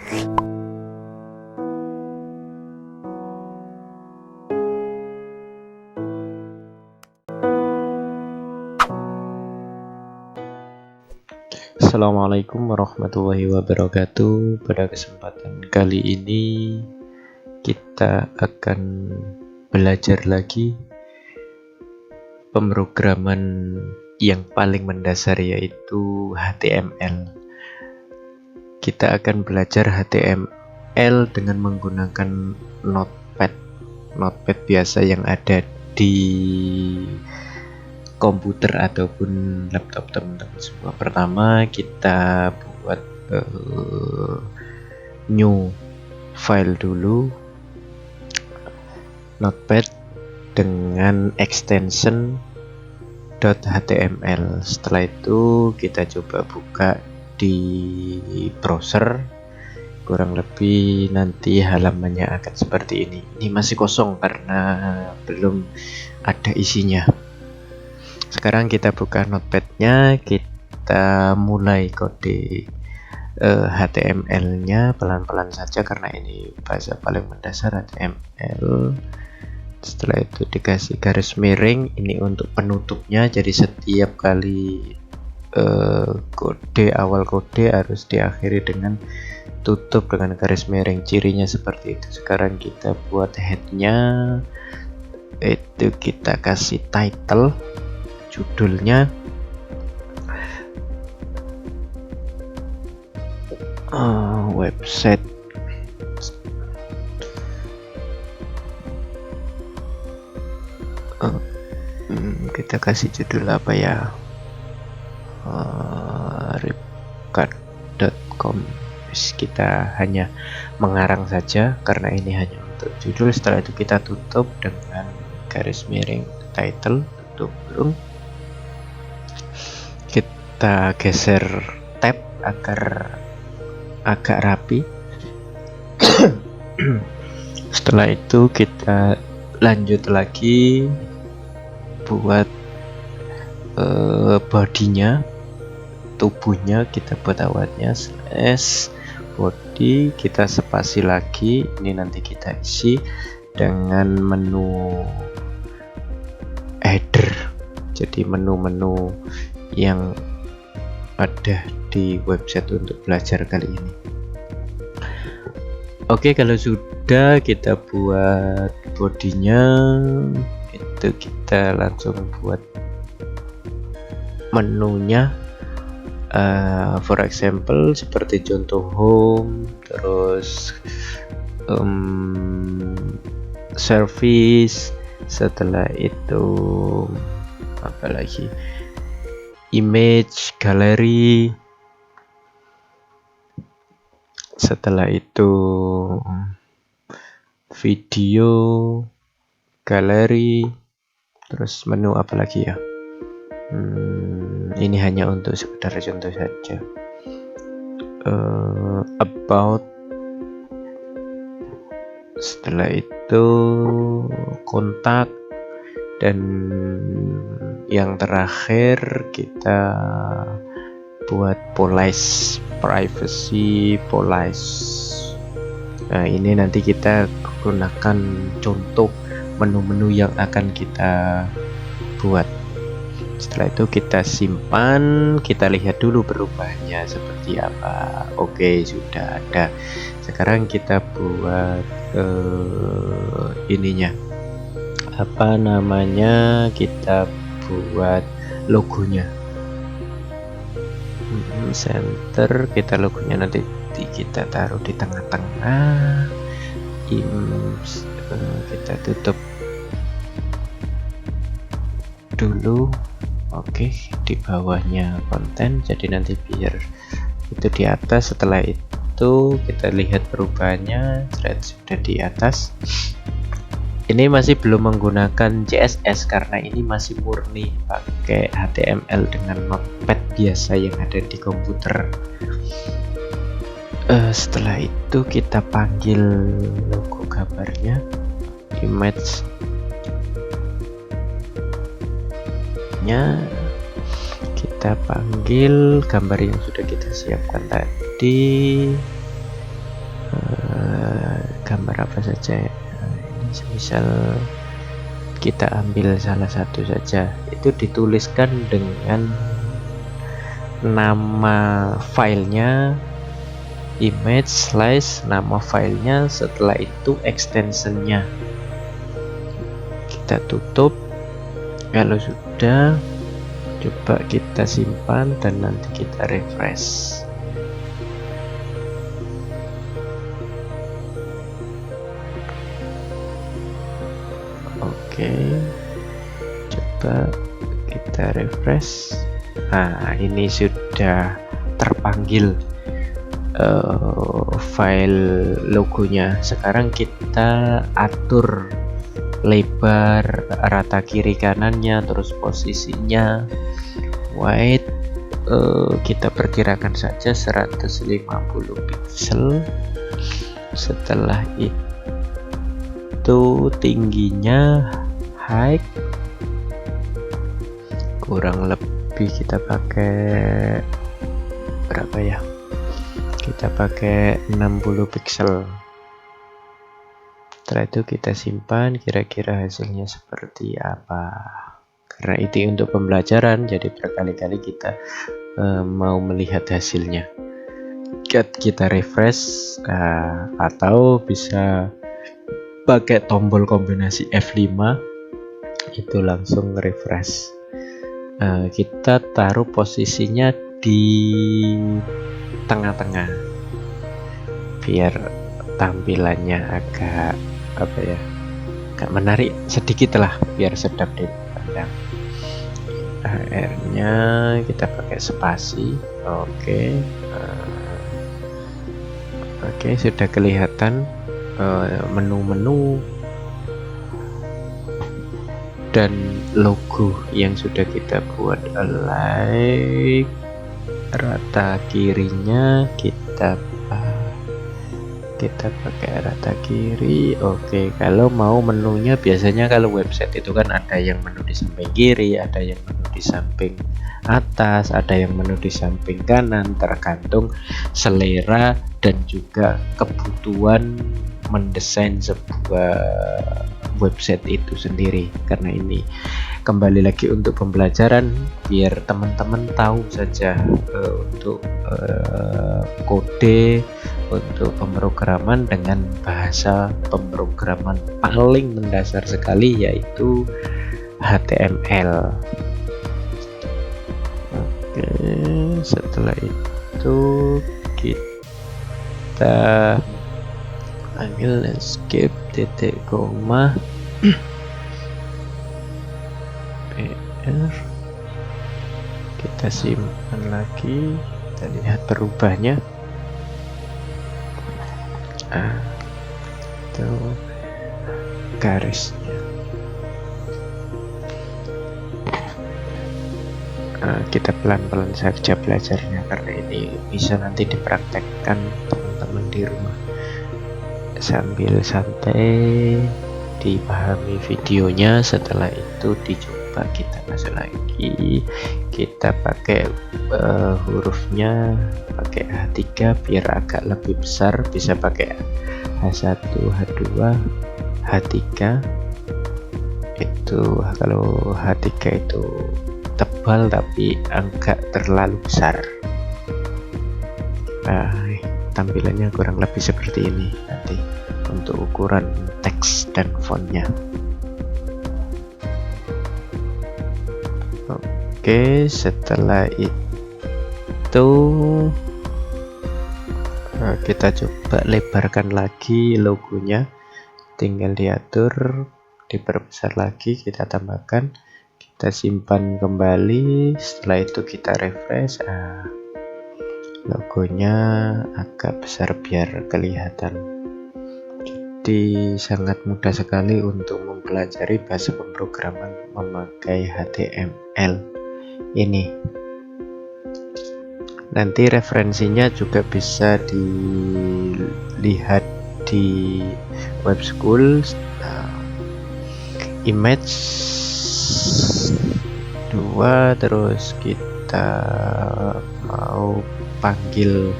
Assalamualaikum warahmatullahi wabarakatuh. Pada kesempatan kali ini kita akan belajar lagi pemrograman yang paling mendasar, yaitu HTML. Kita akan belajar HTML dengan menggunakan Notepad biasa yang ada di komputer ataupun laptop teman-teman semua. Pertama kita buat new file dulu, Notepad dengan extension .html. Setelah itu kita coba buka di browser, kurang lebih nanti halamannya akan seperti ini. Ini masih kosong karena belum ada isinya. Sekarang kita buka Notepad-nya, kita mulai kode HTML-nya pelan-pelan saja karena ini bahasa paling mendasar HTML. Setelah itu dikasih garis miring, ini untuk penutupnya, jadi setiap kali awal kode harus diakhiri dengan tutup dengan garis miring, cirinya seperti itu. Sekarang kita buat head-nya, itu kita kasih title, judulnya website kita kasih judul apa ya, ripcard.com. Kita hanya mengarang saja karena ini hanya untuk judul. Setelah itu kita tutup dengan garis miring title, tutup kurung. Kita geser tab agar agak rapi. Setelah itu kita lanjut lagi buat bodinya, tubuhnya kita buat awalnya slash body, kita spasi lagi. Ini nanti kita isi dengan menu header, jadi menu-menu yang ada di website untuk belajar kali ini. Oke, kalau sudah kita buat bodinya, itu kita langsung buat menunya, for example seperti contoh home, terus service, setelah itu apalagi image, galeri, setelah itu video, galeri, terus menu apalagi ya, ini hanya untuk sekedar contoh saja. About, setelah itu kontak, dan yang terakhir kita buat policy, privacy, policy. Nah, ini nanti kita gunakan contoh menu-menu yang akan kita buat. Setelah itu kita simpan, kita lihat dulu perubahannya seperti apa. Oke, sudah ada. Sekarang kita buat ininya, apa namanya, kita buat logonya, center, kita logonya nanti kita taruh di tengah-tengah. Kita tutup dulu. Oke, di bawahnya konten, jadi nanti biar itu di atas. Setelah itu kita lihat perubahannya, sudah di atas. Ini masih belum menggunakan CSS karena ini masih murni pakai HTML dengan Notepad biasa yang ada di komputer. Setelah itu kita panggil logo gambarnya, image nya, kita panggil gambar yang sudah kita siapkan tadi, gambar apa saja ya. Nah, ini misal kita ambil salah satu saja, itu dituliskan dengan nama filenya image slice, nama filenya, setelah itu extensionnya kita tutup. Kalau sudah, coba kita simpan dan nanti kita refresh. Oke, coba kita refresh. Nah, ini sudah terpanggil file logonya. Sekarang kita atur lebar, rata kiri kanannya, terus posisinya white, kita perkirakan saja 150 pixel. Setelah itu tingginya height kurang lebih kita pakai berapa ya, kita pakai 60 pixel. Setelah itu kita simpan, kira-kira hasilnya seperti apa. Karena itu untuk pembelajaran, jadi berkali-kali kita mau melihat hasilnya. Kita refresh, atau bisa pakai tombol kombinasi F5 itu langsung refresh. Kita taruh posisinya di tengah-tengah biar tampilannya agak apa ya, agak menarik sedikit lah, biar sedap dipandang. HR-nya kita pakai spasi. Oke, sudah kelihatan menu-menu dan logo yang sudah kita buat. Like, rata kirinya kita pakai rata kiri. Oke, kalau mau menunya, biasanya kalau website itu kan ada yang menu di samping kiri, ada yang menu di samping atas, ada yang menu di samping kanan, tergantung selera dan juga kebutuhan mendesain sebuah website itu sendiri. Karena ini kembali lagi untuk pembelajaran, biar teman-teman tahu saja untuk kode untuk pemrograman dengan bahasa pemrograman paling mendasar sekali, yaitu HTML. Oke, setelah itu kita ambil landscape, titik koma, PR, kita simpan lagi, kita lihat berubahnya. Itu garisnya. Kita pelan-pelan saja belajarnya, karena ini bisa nanti dipraktekkan teman-teman di rumah sambil santai, dipahami videonya. Setelah itu dicoba, kita masuk lagi, kita pakai hurufnya pakai H3 biar agak lebih besar, bisa pakai H1, H2, H3. Itu kalau H3 itu tebal tapi agak terlalu besar. Tampilannya kurang lebih seperti ini nanti untuk ukuran teks dan fontnya. Oke, setelah itu kita coba lebarkan lagi logonya, tinggal diatur, diperbesar lagi, kita tambahkan, kita simpan kembali. Setelah itu kita refresh, logonya agak besar biar kelihatan. Jadi sangat mudah sekali untuk mempelajari bahasa pemrograman memakai HTML ini. Nanti referensinya juga bisa dilihat di web school. Image 2, terus kita mau panggil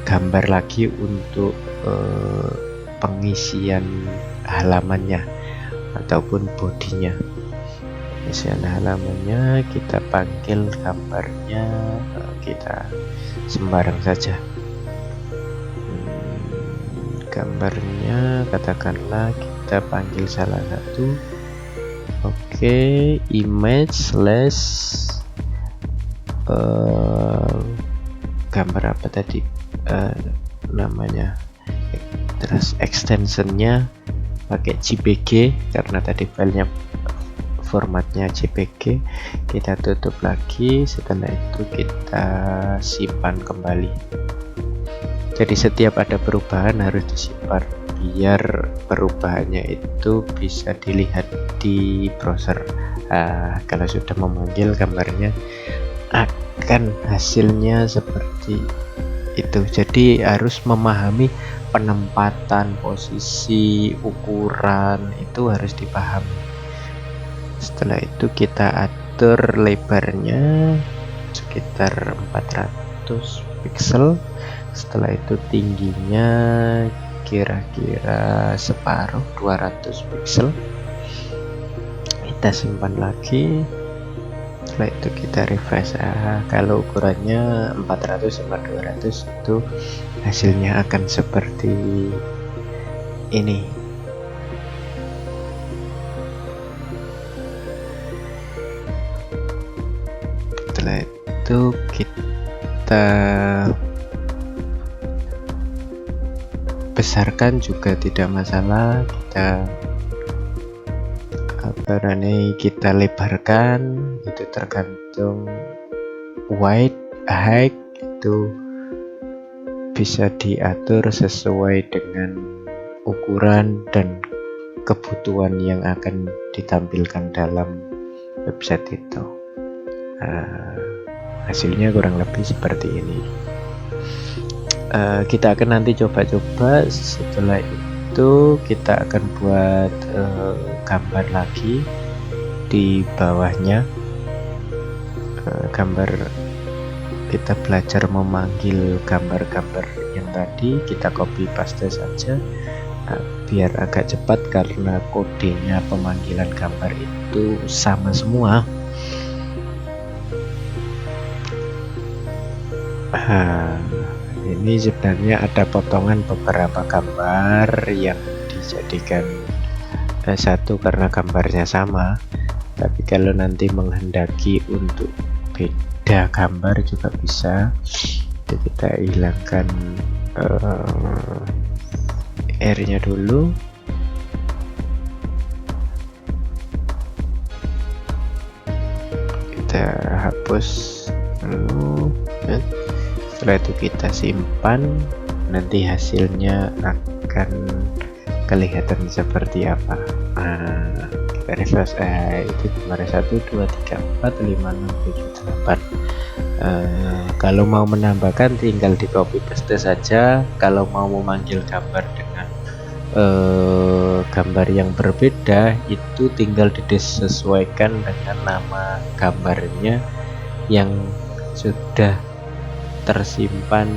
gambar lagi untuk pengisian halamannya ataupun bodinya. Pengisian halamannya kita panggil gambarnya, kita sembarang saja. Gambarnya katakanlah kita panggil salah satu. Oke, image slash gambar apa tadi namanya, terus extensionnya pakai JPG karena tadi filenya formatnya JPG. Kita tutup lagi, setelah itu kita simpan kembali. Jadi setiap ada perubahan harus disimpan biar perubahannya itu bisa dilihat di browser. Kalau sudah memanggil gambarnya akan hasilnya seperti itu. Jadi harus memahami penempatan, posisi, ukuran itu harus dipahami. Setelah itu kita atur lebarnya sekitar 400 pixel. Setelah itu tingginya kira-kira separuh, 200 pixel. Kita simpan lagi. Setelah itu kita refresh. Kalau ukurannya 400 sama 200 itu hasilnya akan seperti ini. Setelah itu kita besarkan juga tidak masalah, kita lebarkan, itu tergantung width, height itu bisa diatur sesuai dengan ukuran dan kebutuhan yang akan ditampilkan dalam website itu. Hasilnya kurang lebih seperti ini. Kita akan nanti coba-coba. Setelah itu kita akan buat gambar lagi di bawahnya. Gambar, kita belajar memanggil gambar-gambar yang tadi, kita copy paste saja biar agak cepat karena kodenya pemanggilan gambar itu sama semua. Ini sebenarnya ada potongan beberapa gambar yang dijadikan satu karena gambarnya sama, tapi kalau nanti menghendaki untuk beda gambar juga bisa. Jadi kita hilangkan R-nya dulu. Kita hapus dulu. Setelah itu kita simpan, nanti hasilnya akan kelihatan seperti apa. Kita refresh. Itu kemarin 1, 2, 3, 4, 5, 6, 7, 8. Kalau mau menambahkan tinggal di copy paste saja. Kalau mau memanggil gambar dengan gambar yang berbeda, itu tinggal disesuaikan dengan nama gambarnya yang sudah tersimpan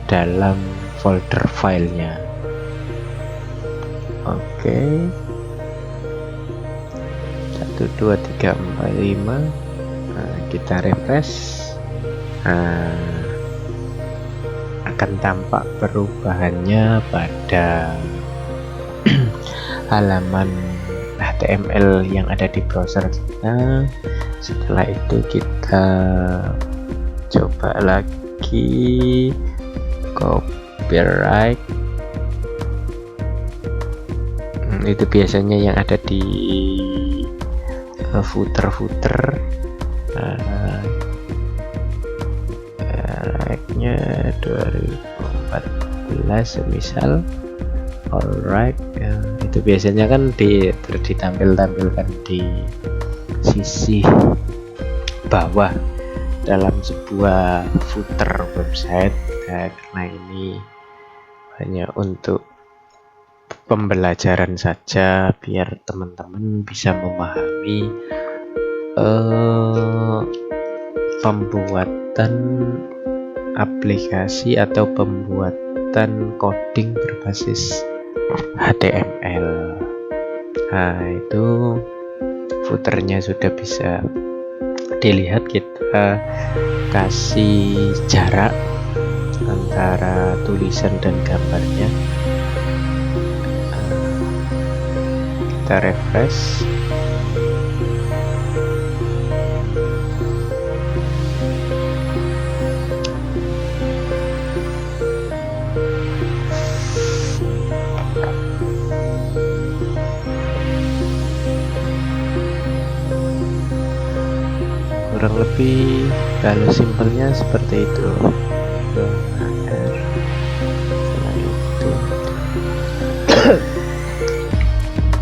dalam folder filenya. Oke. 1, 2, 3, 4, 5. Kita refresh. Akan tampak perubahannya pada halaman HTML yang ada di browser kita. Setelah itu kita coba lagi copyright. Itu biasanya yang ada di footer like-nya 2014 semisal. Alright, itu biasanya kan ditampilkan di sisi bawah dalam sebuah footer website. Karena ini hanya untuk pembelajaran saja biar teman-teman bisa memahami pembuatan aplikasi atau pembuatan pembuatan coding berbasis HTML. Nah, itu footernya sudah bisa dilihat. Kita kasih jarak antara tulisan dan gambarnya. Kita refresh. Kurang lebih kalau simpelnya seperti itu. Setelah itu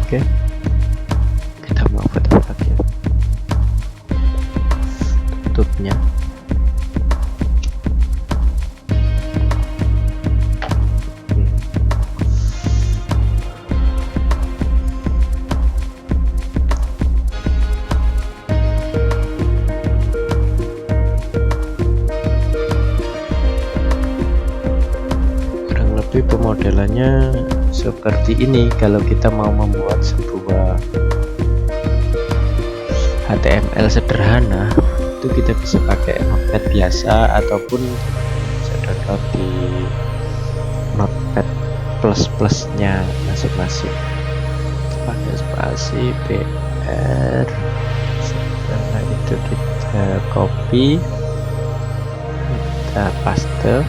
oke, kita mau foto lagi tutupnya. Pemodelannya seperti ini. Kalau kita mau membuat sebuah HTML sederhana, itu kita bisa pakai Notepad biasa ataupun bisa download di Notepad plus-plusnya masing-masing. Pakai spasi BR. Setelah itu kita copy, kita paste.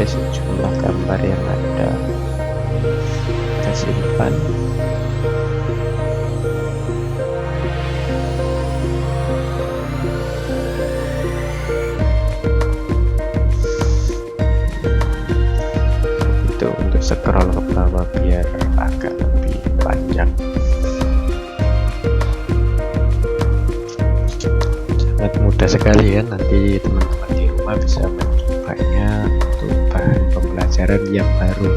Sejumlah gambar yang ada, kita simpan. Itu untuk scroll ke bawah biar agak lebih panjang. Sangat mudah sekali ya, nanti teman-teman di rumah bisa mencobanya untuk bahan pembelajaran yang baru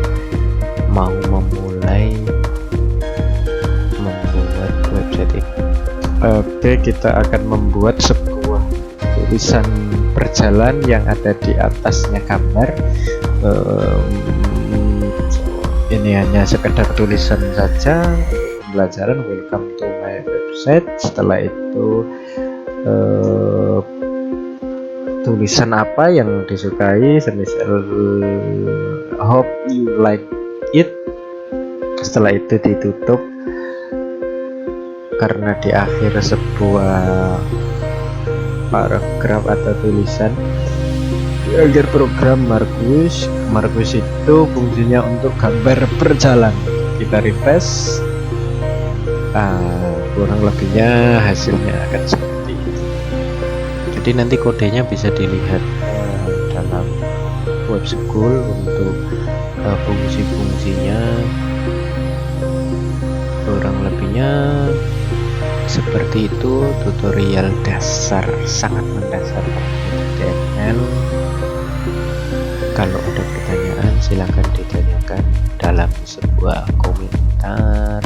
mau memulai membuat website ini. Oke, kita akan membuat sebuah tulisan berjalan yang ada di atasnya gambar. Ini hanya sekedar tulisan saja pembelajaran, welcome to my website. Setelah itu tulisan apa yang disukai, semisal hope you like it. Setelah itu ditutup, karena di akhir sebuah paragraf atau tulisan. Di akhir program Markus itu fungsinya untuk gambar berjalan. Kita refresh. Kurang lebihnya hasilnya akan seperti itu. Jadi nanti kodenya bisa dilihat dalam web school untuk fungsi-fungsinya. Kurang lebihnya seperti itu, tutorial dasar, sangat mendasar HTML. Kalau ada pertanyaan silahkan ditanyakan dalam sebuah komentar,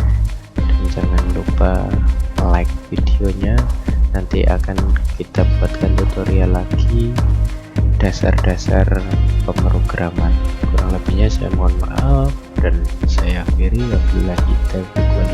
dan jangan lupa like videonya. Nanti akan kita buatkan tutorial lagi dasar-dasar pemrograman. Kurang lebihnya saya mohon maaf dan saya akhiri. Wabillahi taufiq.